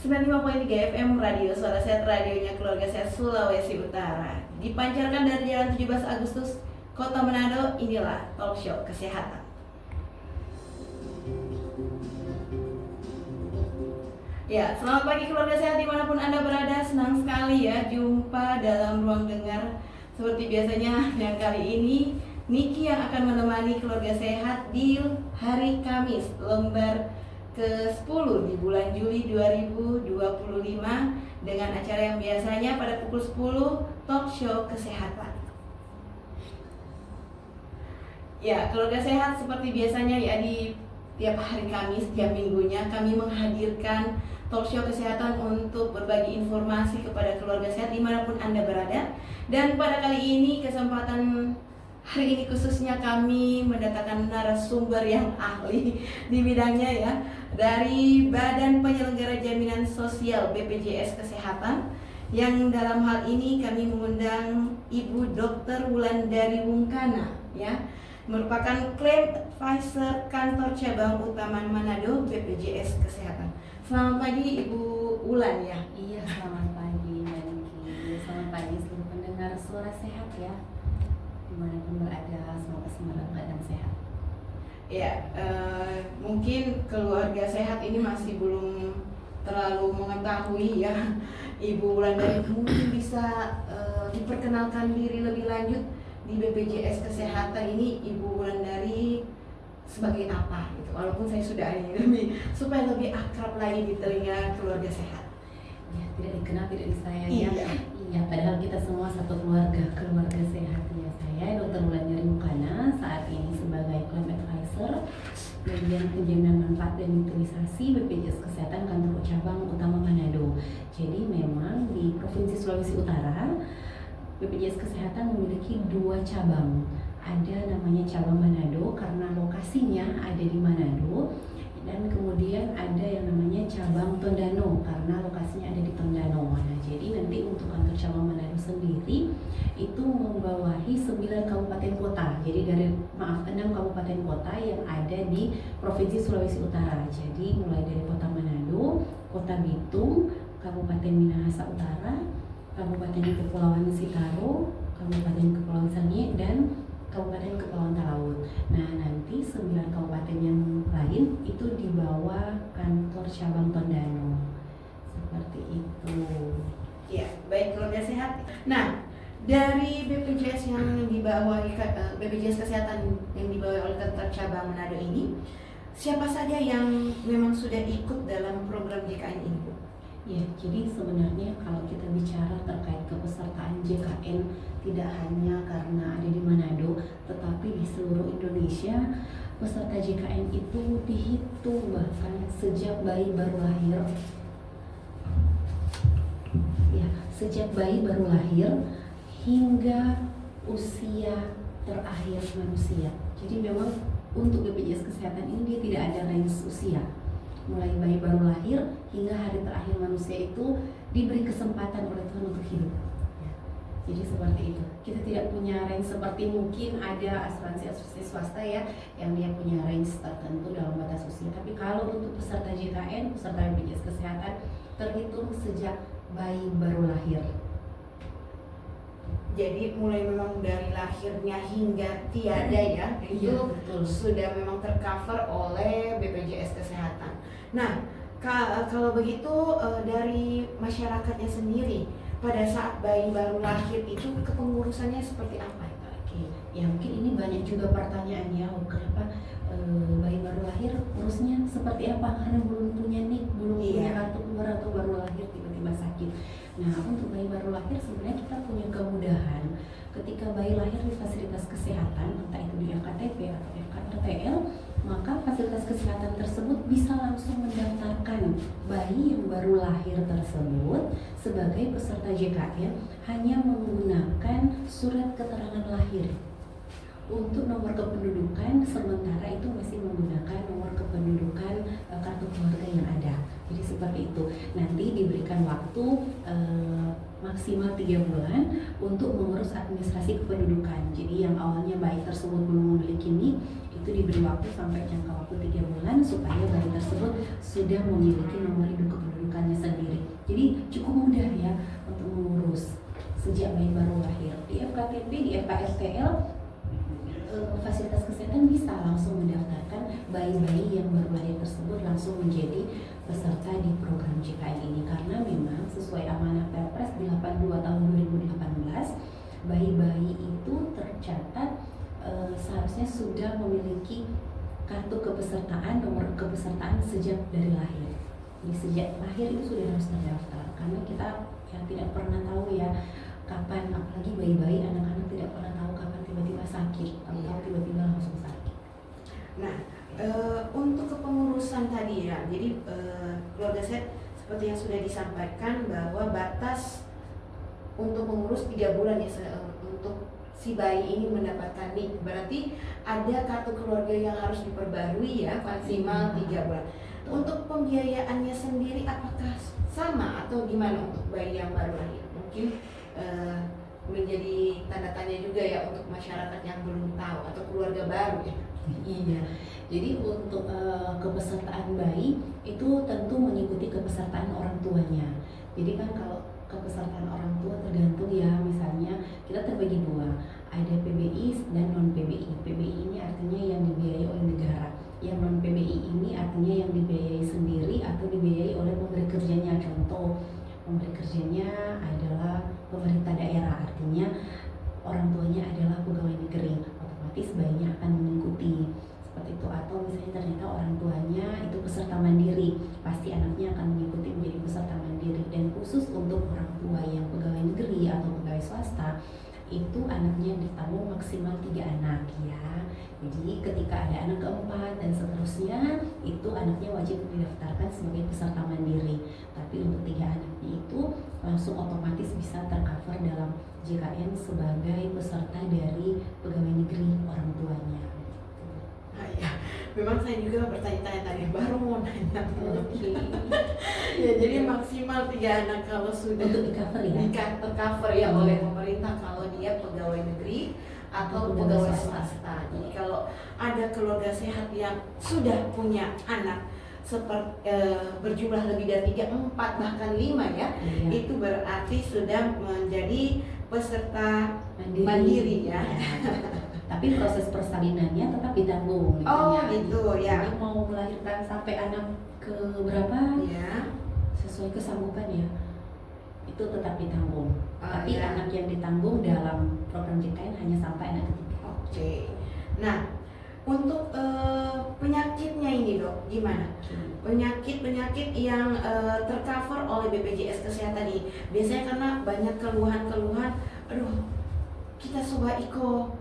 95.3 FM Radio Suara Sehat, radionya keluarga sehat Sulawesi Utara. Dipancarkan dari Jalan 17 Agustus, Kota Manado. Inilah talk show kesehatan. Ya, selamat pagi keluarga sehat dimanapun Anda berada. Senang sekali ya jumpa dalam ruang dengar. Seperti biasanya, yang kali ini Niki yang akan menemani keluarga sehat di hari Kamis, lembar ke-10 di bulan Juli 2025 dengan acara yang biasanya pada pukul 10, talk show kesehatan. Ya, keluarga sehat seperti biasanya ya di tiap hari Kamis, tiap minggunya kami menghadirkan talk show kesehatan untuk berbagi informasi kepada keluarga sehat dimanapun Anda berada. Dan pada kali ini kesempatan hari ini khususnya kami mendatangkan narasumber yang ahli di bidangnya ya, dari Badan Penyelenggara Jaminan Sosial BPJS Kesehatan, yang dalam hal ini kami mengundang Ibu Dr. Wulandari Wungkana ya, merupakan Claim Advisor Kantor Cabang Utama Manado BPJS Kesehatan. Selamat pagi Ibu Wulan ya. Iya, selamat pagi Mbak Niki. Selamat pagi seluruh pendengar Suara Sehat ya, dimanapun berada, semoga semangat dan sehat. Ya, mungkin keluarga sehat ini masih belum terlalu mengetahui ya Ibu Wulandari. Mungkin bisa diperkenalkan diri lebih lanjut di BPJS Kesehatan ini. Ibu Wulandari sebagai apa gitu, walaupun saya sudah ini lebih supaya lebih akrab lagi di telinga keluarga sehat. Ya, tidak dikenal tidak disayangi. Iya, padahal kita semua satu keluarga sehat ya. Saya Dr. Wulandari Wungkana saat ini sebagai Claim Advisor bagian penjaminan manfaat dan utilisasi BPJS Kesehatan Kantor Cabang Utama Manado. Jadi memang di Provinsi Sulawesi Utara BPJS Kesehatan memiliki 2 cabang. Ada namanya cabang Manado karena lokasinya ada di Manado, dan kemudian ada yang namanya cabang Tondano karena lokasinya ada di Tondano. Nah, jadi nanti untuk kantor cabang Manado sendiri itu membawahi 9 kabupaten kota. Jadi dari 6 kabupaten kota yang ada di Provinsi Sulawesi Utara. Jadi mulai dari Kota Manado, Kota Bitung, Kabupaten Minahasa Utara, Kabupaten Kepulauan Sitaro, Kabupaten Kepulauan Sangihe, dan Kabupaten Kepulauan Talaut. Nah, nanti 9 kabupaten yang lain itu di bawah kantor cabang Tondano. Seperti itu. Ya, baik keluarga sehat. Nah, dari BPJS yang dibawahi BPJS Kesehatan yang dibawahi oleh kantor cabang Manado ini, siapa saja yang memang sudah ikut dalam program JKN ini, Bu? Ya, jadi sebenarnya kalau kita bicara terkait kepesertaan JKN tidak hanya karena ada di Manado, tetapi di seluruh Indonesia peserta JKN itu dihitung bahkan sejak bayi baru lahir. Ya, sejak bayi baru lahir hingga usia terakhir manusia. Jadi memang untuk BPJS Kesehatan ini dia tidak ada range usia. Mulai bayi baru lahir hingga hari terakhir manusia itu diberi kesempatan oleh Tuhan untuk hidup. Ya. Jadi seperti itu. Kita tidak punya range seperti mungkin ada asuransi swasta ya, yang dia punya range tertentu dalam batas usia. Tapi kalau untuk peserta JKN, peserta BPJS Kesehatan, terhitung sejak bayi baru lahir. Jadi mulai memang dari lahirnya hingga tiada ya, itu Iya, betul. sudah memang tercover oleh BPJS Kesehatan. Nah, kalau begitu dari masyarakatnya sendiri pada saat bayi baru lahir itu kepengurusannya seperti apa? Oke, ya mungkin ini banyak juga pertanyaannya, kenapa bayi baru lahir urusnya seperti apa, karena belum punya nik, belum punya kartu keluar atau baru lahir tiba-tiba sakit. Nah, untuk bayi baru lahir sebenarnya kita punya kemudahan ketika bayi lahir di fasilitas kesehatan, entah itu di FKTP atau FKRTL, maka fasilitas kesehatan tersebut bisa langsung mendaftarkan bayi yang baru lahir tersebut sebagai peserta JKN hanya menggunakan surat keterangan lahir. Untuk nomor kependudukan sementara itu masih menggunakan nomor kependudukan kartu keluarga yang ada. Jadi seperti itu. Nanti diberikan waktu maksimal 3 bulan untuk mengurus administrasi kependudukan. Jadi yang awalnya bayi tersebut belum memiliki NIK itu diberi waktu sampai jangka waktu 3 bulan supaya bayi tersebut sudah memiliki nomor induk kependudukannya sendiri. Jadi cukup mudah ya untuk mengurus sejak bayi baru lahir. Di FKTP, di FKSTL, fasilitas kesehatan bisa langsung mendaftarkan bayi-bayi yang baru lahir tersebut langsung menjadi peserta di program JKN ini, karena memang sesuai amanah Perpres 82 tahun 2018, bayi-bayi itu tercatat seharusnya sudah memiliki kartu kepesertaan, nomor kepesertaan sejak dari lahir. Jadi sejak lahir itu sudah harus terdaftar, karena kita yang tidak pernah tahu ya kapan, apalagi bayi-bayi, anak-anak tidak pernah tahu kapan tiba-tiba sakit atau tiba-tiba langsung sakit. Nah, untuk kepengurusan tadi ya, jadi keluarga sehat seperti yang sudah disampaikan bahwa batas untuk mengurus 3 bulan ya untuk si bayi ini mendapatkan NIK. Berarti ada kartu keluarga yang harus diperbarui ya, maksimal 3 bulan. Untuk pembiayaannya sendiri apakah sama atau gimana untuk bayi yang baru lahir? Mungkin menjadi tanda tanya juga ya untuk masyarakat yang belum tahu atau keluarga baru ya. Iya, jadi untuk kepesertaan bayi itu tentu mengikuti kepesertaan orang tuanya. Jadi kan kalau kepesertaan orang tua tergantung ya, misalnya kita terbagi 2, ada PBI dan non PBI. PBI ini artinya yang dibiayai oleh negara, yang non PBI ini artinya yang dibiayai sendiri atau dibiayai oleh pemberi kerjanya. Contoh, pemberi kerjanya adalah pemerintah daerah, artinya orang tuanya adalah pegawai negeri, otomatis bayinya akan mengikuti seperti itu. Atau misalnya ternyata orang tuanya itu peserta mandiri, pasti anaknya akan mengikuti menjadi peserta mandiri. Dan khusus untuk orang tua yang pegawai negeri atau pegawai swasta, itu anaknya ditanggung maksimal 3 anak ya. Jadi ketika ada anak keempat dan seterusnya, itu anaknya wajib didaftarkan sebagai peserta mandiri. Tapi untuk 3 anaknya itu langsung otomatis bisa tercover dalam JKN sebagai peserta dari pegawai negeri orang tuanya. Ya, memang saya juga bertanya-tanya tadi, baru mau nanya. Oke. Ya, jadi maksimal 3 anak kalau sudah Untuk di-cover ya? tercover ya oleh pemerintah kalau dia pegawai negeri atau pegawai swasta. Jadi kalau ada keluarga sehat yang sudah punya anak berjumlah lebih dari 3, 4 bahkan 5 ya, Iya. itu berarti sudah menjadi peserta mandiri ya. Tapi proses persalinannya tetap ditanggung. Oh misalnya. gitu ya. Jadi mau melahirkan sampai anak ke berapa Ya. sesuai kesanggupan ya, itu tetap ditanggung. Tapi Ya. anak yang ditanggung dalam program JKN hanya sampai anak ketiga. Oke. Nah, untuk penyakitnya ini dok, gimana? Penyakit-penyakit yang tercover oleh BPJS Kesehatan ini biasanya karena banyak keluhan-keluhan, aduh kita sobat Iko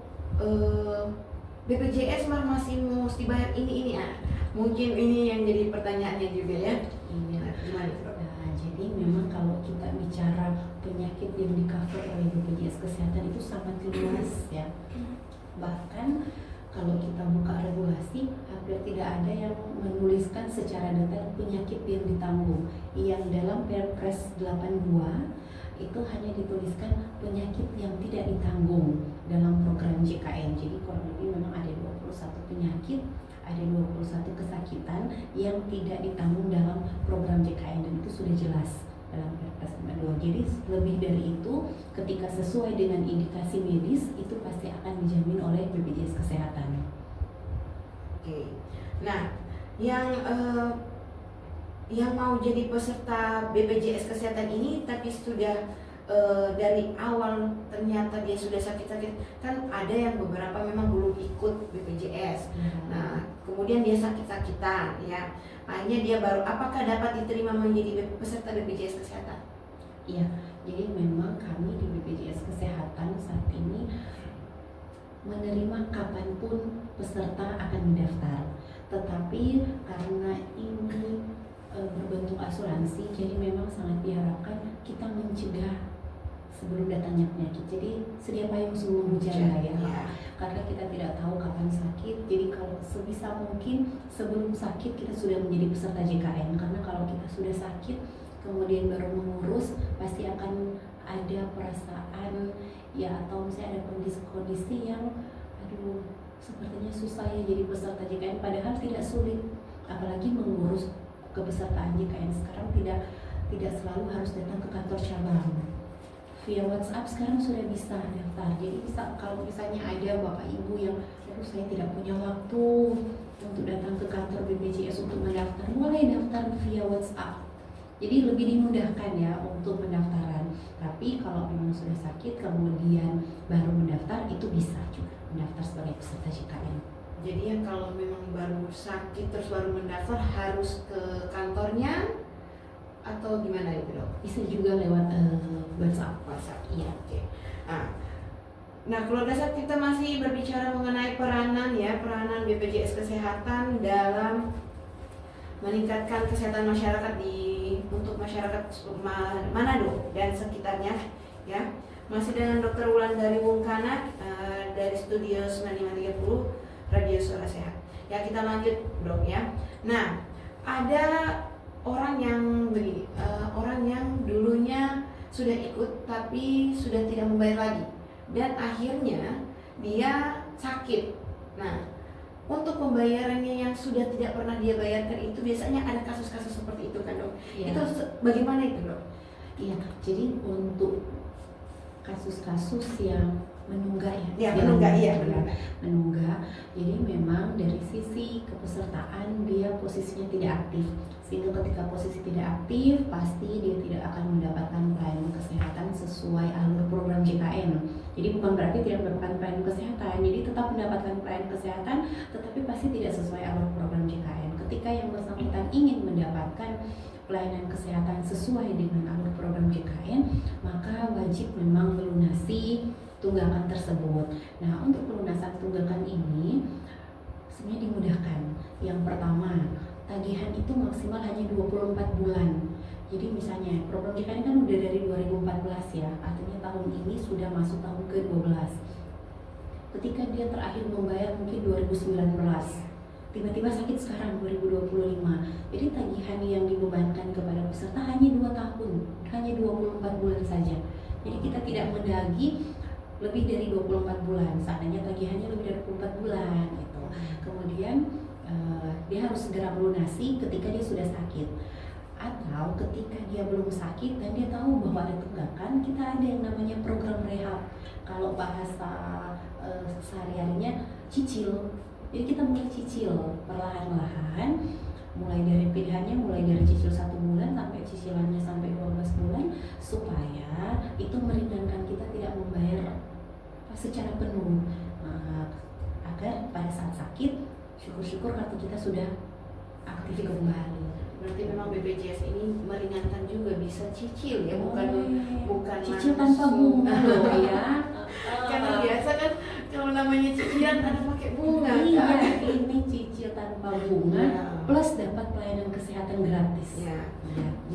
BPJS masih mesti bayar ini ya. Mungkin ini yang jadi pertanyaannya juga ya. Iya. Gimana dok? Nah, jadi memang kalau kita bicara penyakit yang di-cover oleh BPJS Kesehatan itu sangat luas ya. Bahkan kalau kita buka regulasi, hampir tidak ada yang menuliskan secara detail penyakit yang ditanggung. Yang dalam Perpres 82 itu hanya dituliskan penyakit yang tidak ditanggung dalam program JKN. Jadi kurang lebih memang ada 21 penyakit, ada 21 kesakitan yang tidak ditanggung dalam program JKN, dan itu sudah jelas dalam Perpres 52. Jadi lebih dari itu, ketika sesuai dengan indikasi medis, itu pasti akan dijamin oleh BPJS Kesehatan. Oke. Nah, yang mau jadi peserta BPJS Kesehatan ini tapi sudah dari awal ternyata dia sudah sakit-sakit, kan ada yang beberapa memang belum ikut BPJS. Nah, kemudian dia sakit-sakitan ya. Akhirnya dia baru, apakah dapat diterima menjadi peserta BPJS Kesehatan? Iya, jadi memang kami di BPJS Kesehatan saat ini menerima kapanpun peserta akan mendaftar. Tetapi karena ini berbentuk asuransi, jadi memang sangat diharapkan kita mencegah sebelum datangnya penyakit. Jadi sedia payung sebelum hujan lah ya. Karena kita tidak tahu kapan sakit. Jadi kalau sebisa mungkin sebelum sakit kita sudah menjadi peserta JKN. Karena kalau kita sudah sakit kemudian baru mengurus, pasti akan ada perasaan ya, atau misalnya ada kondisi-kondisi yang aduh sepertinya susah ya jadi peserta JKN, padahal tidak sulit. Apalagi kepesertaan JKN sekarang tidak selalu harus datang ke kantor cabang. Via WhatsApp sekarang sudah bisa daftar. Jadi kalau misalnya ada bapak ibu yang saya tidak punya waktu untuk datang ke kantor BPJS untuk mendaftar, boleh daftar via WhatsApp. Jadi lebih dimudahkan ya untuk pendaftaran. Tapi kalau memang sudah sakit kemudian baru mendaftar, itu bisa juga mendaftar sebagai peserta JKN. Jadi ya kalau memang baru sakit terus baru mendaftar harus ke kantornya atau gimana itu dok? Bisa juga lewat WhatsApp. Iya. Oke. Nah, keluarga sehat kita masih berbicara mengenai peranan BPJS Kesehatan dalam meningkatkan kesehatan masyarakat untuk masyarakat Manado dan sekitarnya ya. Masih dengan Dr. Wulandari Wungkana dari Studio 9530 Radio Suara Sehat. Ya, kita lanjut dok ya. Nah, ada orang yang begini, orang yang dulunya sudah ikut tapi sudah tidak membayar lagi dan akhirnya dia sakit. Nah, untuk pembayarannya yang sudah tidak pernah dia bayarkan itu biasanya ada kasus-kasus seperti itu kan dok? Ya. Itu bagaimana itu dok? Iya, jadi untuk kasus-kasus yang menunggak menunggak. Jadi memang dari sisi kepesertaan dia posisinya tidak aktif, sehingga ketika posisi tidak aktif pasti dia tidak akan mendapatkan pelayanan kesehatan sesuai alur program JKN. Jadi bukan berarti tidak mendapatkan pelayanan kesehatan, jadi tetap mendapatkan pelayanan kesehatan, tetapi pasti tidak sesuai alur program JKN. Ketika yang bersangkutan ingin mendapatkan pelayanan kesehatan sesuai dengan alur program JKN, maka wajib memang melunasi tunggakan tersebut. Nah, untuk pelunasan tunggakan ini sebenarnya dimudahkan. Yang pertama, tagihan itu maksimal hanya 24 bulan. Jadi misalnya program JKN kan udah dari 2014 ya, artinya tahun ini sudah masuk tahun ke-12. Ketika dia terakhir membayar mungkin 2019, tiba-tiba sakit sekarang 2025. Jadi tagihan yang dibebankan kepada peserta hanya 2 tahun, hanya 24 bulan saja. Jadi kita tidak mendagih lebih dari 24 bulan, seandainya tagihannya lebih dari 24 bulan gitu. Kemudian dia harus segera melunasi ketika dia sudah sakit. Atau ketika dia belum sakit dan dia tahu bahwa ada tunggakan, kita ada yang namanya program rehab. Kalau bahasa sehari-harinya cicil. Jadi kita mulai cicil perlahan-lahan, mulai dari pilihannya mulai dari cicil 1 bulan sampai cicilannya sampai 12 bulan, supaya itu meringankan kita tidak membayar secara penuh, agar pada saat sakit syukur-syukur kartu kita sudah aktif kembali. Berarti memang BPJS ini meringankan juga, bisa cicil ya, bukan cicil tanpa bunga loh ya. Karena biasa kan kalau namanya cicilan ada pakai bunga. Iya, ini cicil tanpa bunga plus dapat pelayanan kesehatan gratis. Ya.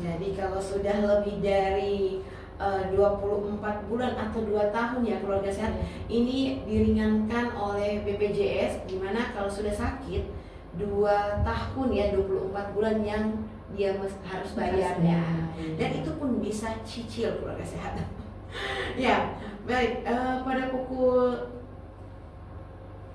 Jadi kalau sudah lebih dari 24 bulan atau 2 tahun ya keluarga sehat, ini diringankan oleh BPJS, dimana kalau sudah sakit 2 tahun ya 24 bulan yang dia harus bayarnya, dan itu pun bisa cicil keluarga sehat. Ya, baik, pada pukul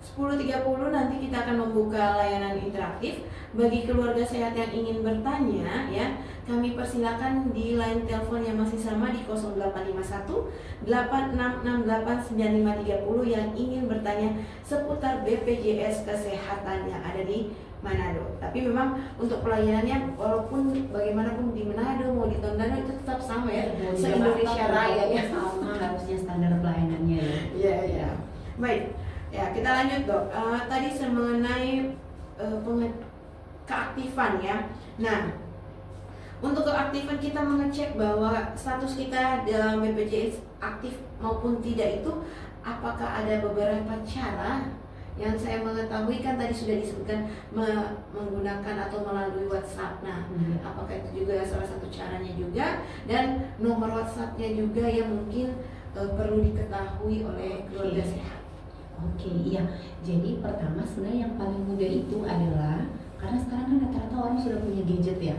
10.30 nanti kita akan membuka layanan interaktif bagi keluarga sehat yang ingin bertanya ya. Kami persilakan di line telepon yang masih sama di 0851 8668 9530 yang ingin bertanya seputar BPJS Kesehatan yang ada di Manado. Tapi memang untuk pelayanannya walaupun bagaimanapun di Manado mau di Tondano itu tetap sama ya, se-Indonesia Raya ya, sama harusnya standar pelayanannya ya. Iya. Baik. Ya, kita lanjut dok. Tadi mengenai keaktifan ya. Nah, untuk keaktifan kita mengecek bahwa status kita dalam BPJS aktif maupun tidak itu, apakah ada beberapa cara yang saya mengetahui kan tadi sudah disebutkan menggunakan atau melalui WhatsApp. Nah, apakah itu juga salah satu caranya juga, dan nomor WhatsAppnya juga yang mungkin perlu diketahui oleh keluarga sehat. Oke, iya. Jadi pertama sebenarnya yang paling mudah itu adalah, karena sekarang kan rata-rata orang sudah punya gadget ya.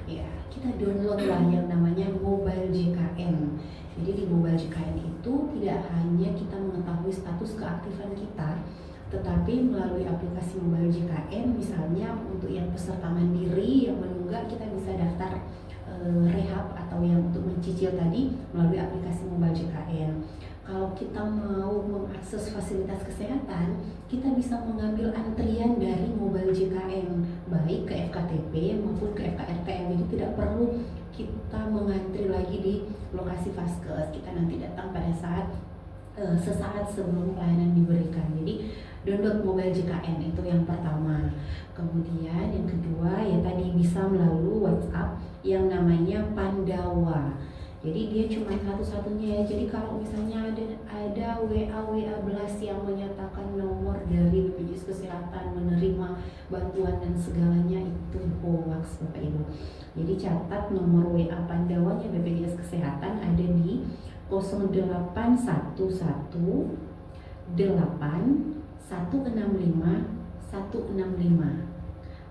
Iya. Kita download lah yang namanya Mobile JKN. Jadi di Mobile JKN itu tidak hanya kita mengetahui status keaktifan kita, tetapi melalui aplikasi Mobile JKN, misalnya untuk yang peserta mandiri yang menunggak misalkan kita bisa daftar rehab atau yang untuk mencicil tadi melalui aplikasi mobile JKN. Kalau kita mau mengakses fasilitas kesehatan, kita bisa mengambil antrian dari mobile JKN, baik ke FKTP maupun ke FKRTM. Jadi tidak perlu kita mengantri lagi di lokasi vaskes. Kita nanti datang pada saat sesaat sebelum pelayanan diberikan. Jadi download mobile JKN itu yang pertama. Kemudian yang kedua ya tadi bisa melalui WhatsApp yang namanya Pandawa. Jadi dia cuma satu-satunya ya. Jadi kalau misalnya ada WA belas yang menyatakan nomor dari BPJS Kesehatan menerima bantuan dan segalanya, itu hoax Bapak Ibu. Jadi catat nomor WA Pandawanya BPJS Kesehatan ada di 0811 8 165 165,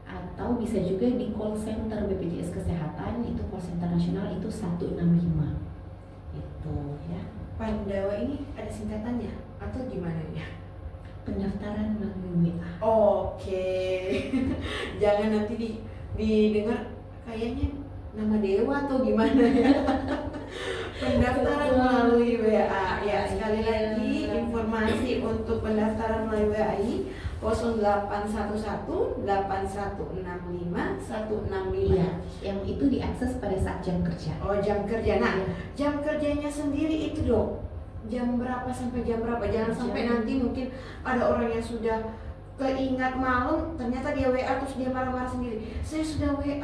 atau bisa juga di call center BPJS Kesehatan, itu call center nasional itu 165 itu ya. Pandawa ini ada singkatannya atau gimana ya? Pendaftaran melalui WA. Oke. Jangan nanti didengar kayaknya nama dewa atau gimana ya. Pendaftaran melalui WA ya. Sekali lagi informasi untuk pendaftaran melalui WA ini 0811 8165 165. Iya, yang itu diakses pada saat jam kerja. Oh, jam kerja. Nah, jam kerjanya sendiri itu Dok, jam berapa sampai jam berapa? Jangan sampai nanti mungkin ada orang yang sudah keingat malam, ternyata dia WA terus dia marah-marah sendiri. Saya sudah WA,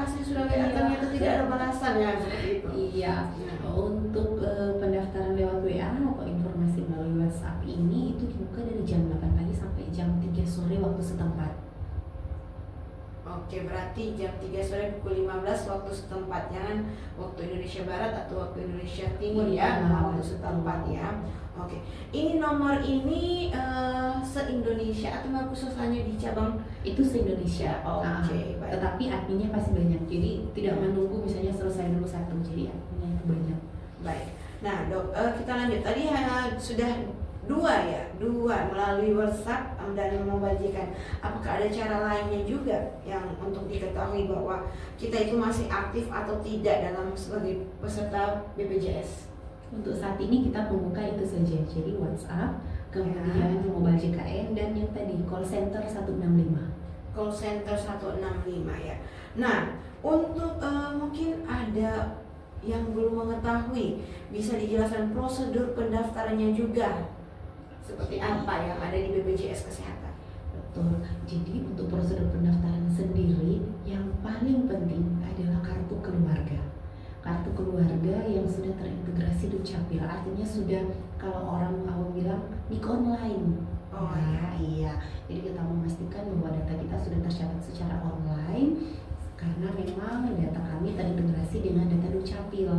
ternyata tidak ada balasan ya seperti itu. Iya. Untuk pendaftaran lewat WA atau informasi melalui WhatsApp ini itu dibuka dari jam 8 pagi sampai jam 3 sore waktu setempat. Oke, berarti jam 3 sore pukul 15 waktu setempat, jangan waktu Indonesia Barat atau waktu Indonesia Timur ya, waktu setempat ya. Oke, ini nomor ini se-Indonesia atau memang khusus hanya di cabang? Itu se-Indonesia. Oke, baik. Tetapi adminnya pasti banyak, jadi tidak menunggu misalnya selesai dulu satu, jadi adminnya itu banyak. Baik. Nah Dok, kita lanjut. Tadi sudah dua melalui WhatsApp dan membagikan. Apakah ada cara lainnya juga yang untuk diketahui bahwa kita itu masih aktif atau tidak dalam sebagai peserta BPJS? Untuk saat ini kita membuka itu saja, jadi WhatsApp, kemudian mobile JKN, dan yang tadi call center 165. Call center 165 ya. Nah, untuk mungkin ada yang belum mengetahui, bisa dijelaskan prosedur pendaftarannya juga seperti apa yang ada di BPJS Kesehatan? Betul. Jadi untuk prosedur pendaftaran sendiri yang paling penting adalah kartu keluarga. Kartu keluarga yang sudah terintegrasi Dukcapil, artinya sudah, kalau orang awam bilang nik online. Oh iya. Jadi kita memastikan bahwa data kita sudah tercatat secara online karena memang data kami terintegrasi dengan data Dukcapil.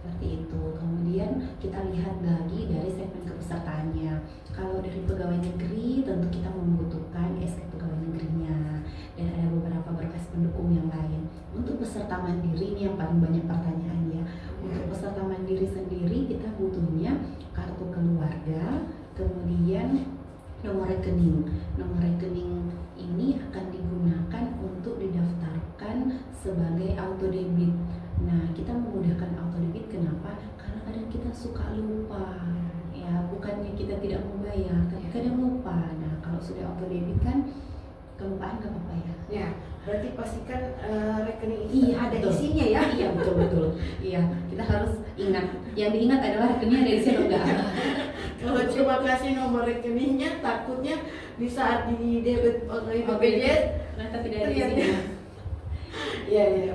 Seperti itu. Kemudian kita lihat lagi dari segmen kepesertaannya. Kalau dari pegawai negeri tentu kita membutuhkan SK pegawai negerinya, dan ada beberapa berkas pendukung yang lain. Untuk peserta mandiri ini yang paling banyak pertanyaannya. Untuk peserta mandiri sendiri kita butuhnya kartu keluarga, kemudian nomor rekening. Nomor rekening ini akan digunakan untuk didaftarkan sebagai auto debit. Nah, kita memudahkan auto debit kenapa? Karena kadang kita suka lupa. Ya, bukannya kita tidak membayar, tapi kadang lupa. Nah, kalau sudah auto debit kan kelupaan nggak apa-apa ya. Ya, berarti pastikan rekening itu ada betul. isinya ya. Iya, betul. Iya, kita harus ingat. Yang diingat adalah rekeningnya ada isi atau enggak. Kalau cuma kasih nomor rekeningnya, takutnya di saat di debit oleh BPJS ternyata tidak ada isinya. Iya.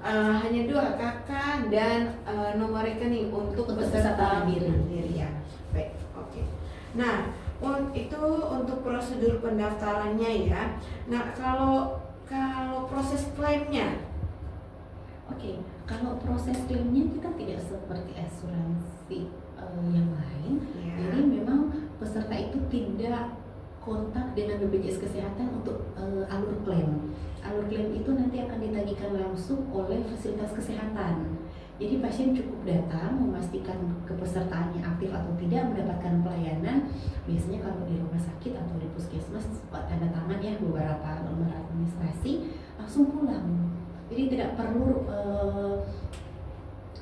Hanya dua, KK dan nomor rekening untuk peserta mandiri ya. Baik, oke. Nah, itu untuk prosedur pendaftarannya ya. Nah, kalau proses klaimnya, Oke, kalau proses klaimnya kita tidak seperti asuransi yang lain. ya. Jadi memang peserta itu tidak kontak dengan BPJS Kesehatan untuk alur klaim. Alur klaim itu nanti akan ditagihkan langsung oleh fasilitas kesehatan. Jadi pasien cukup datang memastikan kepesertaannya aktif atau tidak, mendapatkan pelayanan. Biasanya kalau di rumah sakit atau di puskesmas tanda tangan ya beberapa lembar administrasi, langsung pulang. Jadi tidak perlu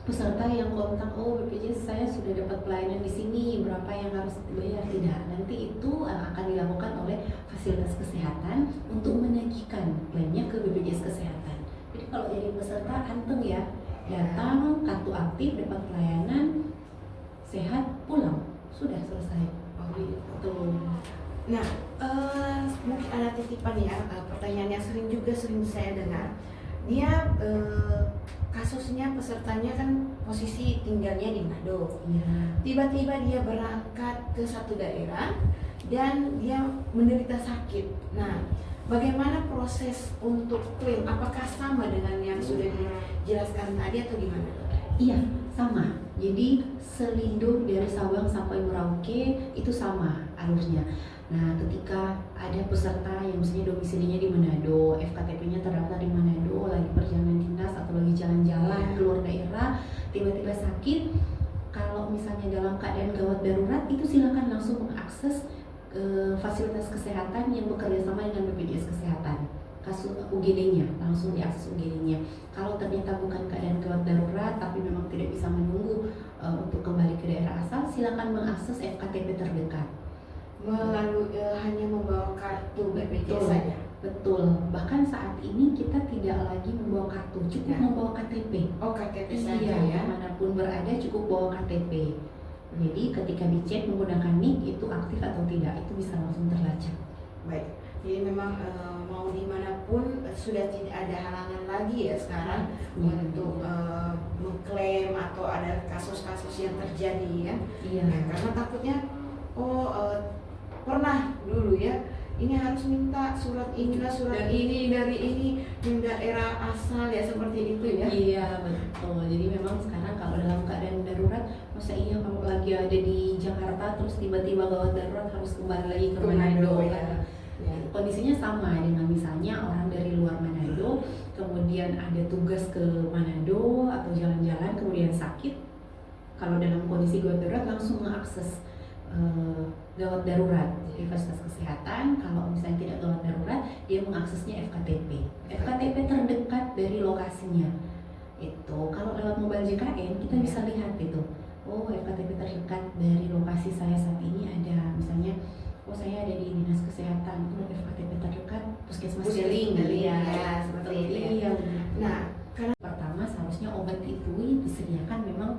peserta yang kontak, oh BPJS saya sudah dapat pelayanan di sini, berapa yang harus dibayar, tidak. Nanti itu akan dilakukan oleh fasilitas kesehatan untuk menagihkan klaimnya ke BPJS Kesehatan. Jadi kalau jadi peserta anteng ya, datang, kartu aktif, dapat pelayanan, sehat, pulang, sudah selesai. Oh gitu. Nah, Mungkin ada titipan ya, pertanyaan yang sering saya dengar. Dia kasusnya pesertanya kan posisi tinggalnya di Manado. ya. Tiba-tiba dia berangkat ke satu daerah dan dia menderita sakit. Nah, bagaimana proses untuk klaim? Apakah sama dengan yang sudah dijelaskan tadi atau gimana? Iya, sama. Jadi Selindo dari Sabang sampai Merauke itu sama alurnya. Nah, ketika ada peserta yang misalnya domisilinya di Manado, FKTP-nya terdaftar di Manado, lagi perjalanan dinas atau lagi jalan-jalan keluar daerah, tiba-tiba sakit, kalau misalnya dalam keadaan gawat darurat, itu silakan langsung mengakses fasilitas kesehatan yang bekerja sama dengan BPJS Kesehatan. Kasus UGD-nya, langsung diakses UGD-nya. Kalau ternyata bukan keadaan gawat darurat, tapi memang tidak bisa menunggu untuk kembali ke daerah asal, silakan mengakses FKTP terdekat. Melalui hanya membawa kartu BPJS saja. Betul. Bahkan saat ini kita tidak lagi membawa kartu, cukup membawa KTP. Oh, KTP saja Iya, ya. manapun berada cukup bawa KTP. Jadi ketika dicek menggunakan NIK itu aktif atau tidak, itu bisa langsung terlacak. Baik. Jadi memang mau dimanapun sudah tidak ada halangan lagi ya sekarang untuk mengklaim atau ada kasus-kasus yang terjadi ya. Iya. Nah, karena takutnya pernah dulu ya, ini harus minta surat inilah surat ini dari ini yang daerah asal ya, seperti itu ya. Iya betul. Jadi memang sekarang kalau dalam keadaan darurat, masa iya kamu lagi ada di Jakarta terus tiba-tiba gawat darurat harus kembali lagi ke Manado ya. Ya. Kondisinya sama dengan misalnya orang dari luar Manado kemudian ada tugas ke Manado atau jalan-jalan kemudian sakit. Kalau dalam kondisi gawat darurat langsung mengakses gawat darurat di fasilitas kesehatan. Kalau misalnya tidak gawat darurat, dia mengaksesnya FKTP. FKTP terdekat dari lokasinya. Itu kalau lewat mobile JKN kita bisa lihat itu. Oh, FKTP terdekat dari lokasi saya saat ini ada misalnya, oh saya ada di dinas kesehatan, itu FKTP terdekat puskesmas Deling, ya, seperti itu ya. Iya. Nah, karena pertama seharusnya obat itu disediakan memang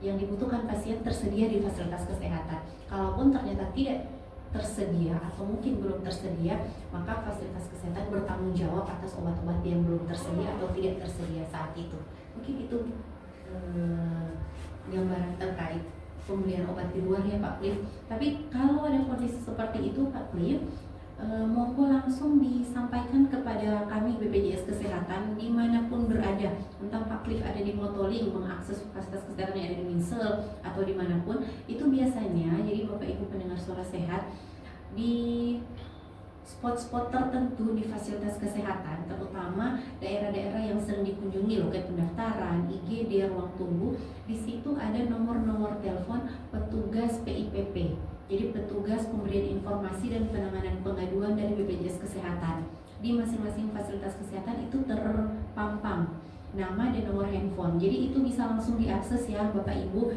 yang dibutuhkan pasien tersedia di fasilitas kesehatan. Kalaupun ternyata tidak tersedia atau mungkin belum tersedia, maka fasilitas kesehatan bertanggung jawab atas obat-obat yang belum tersedia atau tidak tersedia saat itu. Mungkin itu gambaran terkait pembelian obat di luar ya Pak Cliff. Tapi kalau ada kondisi seperti itu Pak Cliff, monggo langsung disampaikan kepada kami BPJS Kesehatan dimanapun berada. Entah Pak Cliff ada di Motoling mengakses fasilitas kesehatan yang ada di Minsel atau dimanapun, itu biasanya jadi Bapak Ibu pendengar suara sehat di spot-spot tertentu di fasilitas kesehatan, terutama daerah-daerah yang sering dikunjungi loket pendaftaran, IGD, ruang tunggu, di situ ada nomor-nomor telepon petugas PIPP. Jadi petugas pemberian informasi dan penanganan pengaduan dari BPJS Kesehatan. Di masing-masing fasilitas kesehatan itu terpampang nama dan nomor handphone. Jadi itu bisa langsung diakses ya Bapak Ibu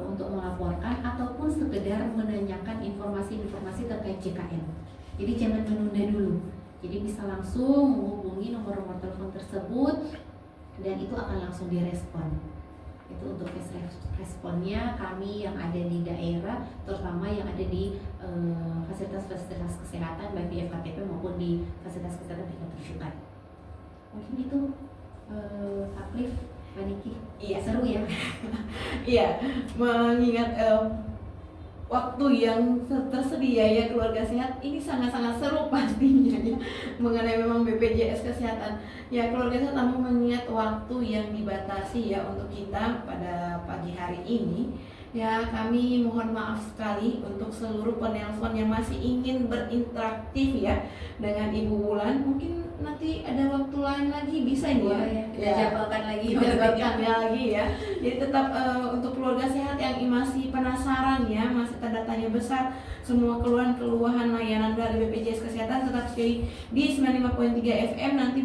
untuk melaporkan ataupun sekedar menanyakan informasi-informasi terkait JKN. Jadi jangan menunda dulu. Jadi bisa langsung menghubungi nomor-nomor telepon tersebut dan itu akan langsung direspon. Itu untuk responnya kami yang ada di daerah, terutama yang ada di fasilitas-fasilitas kesehatan baik di FKTP maupun di fasilitas kesehatan tingkat rujukan. Mungkin itu Pak Cliff, Mbak Niki. Iya. Seru ya. Iya, mengingat waktu yang tersedia ya keluarga sehat ini sangat-sangat seru pastinya ya, mengenai memang BPJS Kesehatan ya. Keluarga sehat namun mengingat waktu yang dibatasi ya untuk kita pada pagi hari ini ya, kami mohon maaf sekali untuk seluruh penelpon yang masih ingin berinteraksi ya dengan Ibu Wulan. Mungkin nanti ada waktu lain lagi bisa ya, kita jadwalkan lagi ya. Jadi tetap untuk keluarga sehat yang masih penasaran ya, masih tanda tanya besar semua keluhan layanan dari BPJS Kesehatan, tetap stay di 95.3 FM. Nanti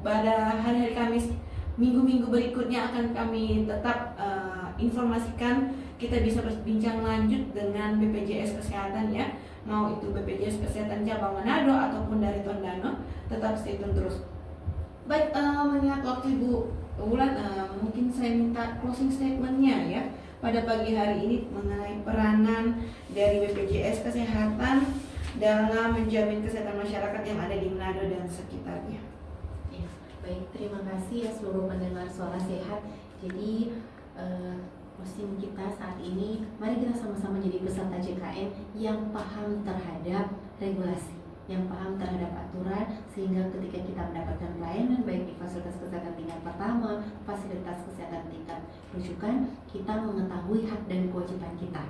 pada hari-hari Kamis minggu-minggu berikutnya akan kami tetap informasikan. Kita bisa berbincang lanjut dengan BPJS Kesehatan ya, mau itu BPJS Kesehatan cabang Manado ataupun dari Tondano. Tetap stay tune terus. Baik, mengingat waktu Ibu Wulan, mungkin saya minta closing statementnya ya pada pagi hari ini mengenai peranan dari BPJS Kesehatan dalam menjamin kesehatan masyarakat yang ada di Manado dan sekitarnya. Ya, baik, terima kasih ya seluruh pendengar Suara Sehat. Jadi closing kita saat ini, mari kita sama-sama jadi peserta JKN yang paham terhadap regulasi, yang paham terhadap aturan, sehingga ketika kita mendapatkan pelayanan baik di fasilitas kesehatan tingkat pertama, fasilitas kesehatan tingkat rujukan, kita mengetahui hak dan kewajiban kita.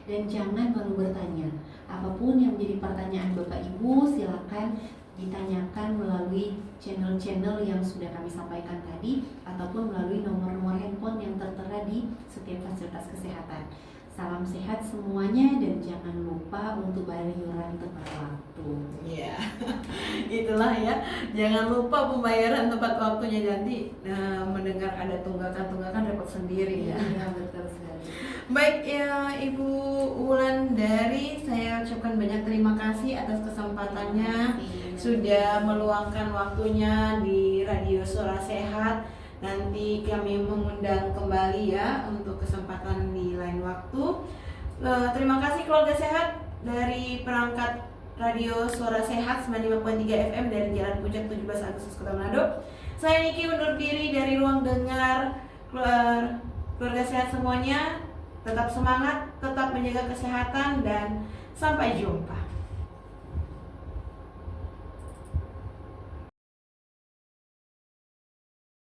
Dan jangan malu bertanya, apapun yang menjadi pertanyaan Bapak Ibu silakan ditanyakan melalui channel-channel yang sudah kami sampaikan tadi, ataupun melalui nomor-nomor handphone yang tertera di setiap fasilitas kesehatan. Salam sehat semuanya dan jangan lupa untuk bayar iuran tepat waktu. Iya, itulah ya. Jangan lupa pembayaran tepat waktunya, nanti mendengar ada tunggakan repot sendiri ya. Iya, betul sekali. Baik ya Ibu Wulan dari, saya ucapkan banyak terima kasih atas kesempatannya sudah meluangkan waktunya di Radio Suara Sehat. Nanti kami mengundang kembali ya untuk kesempatan di lain waktu. Terima kasih keluarga sehat dari perangkat Radio Suara Sehat 95.3 FM dari Jalan Puncak 17 Agustus Kota Manado. Saya Niki undur diri dari ruang dengar. Keluarga sehat semuanya, tetap semangat, tetap menjaga kesehatan dan sampai jumpa.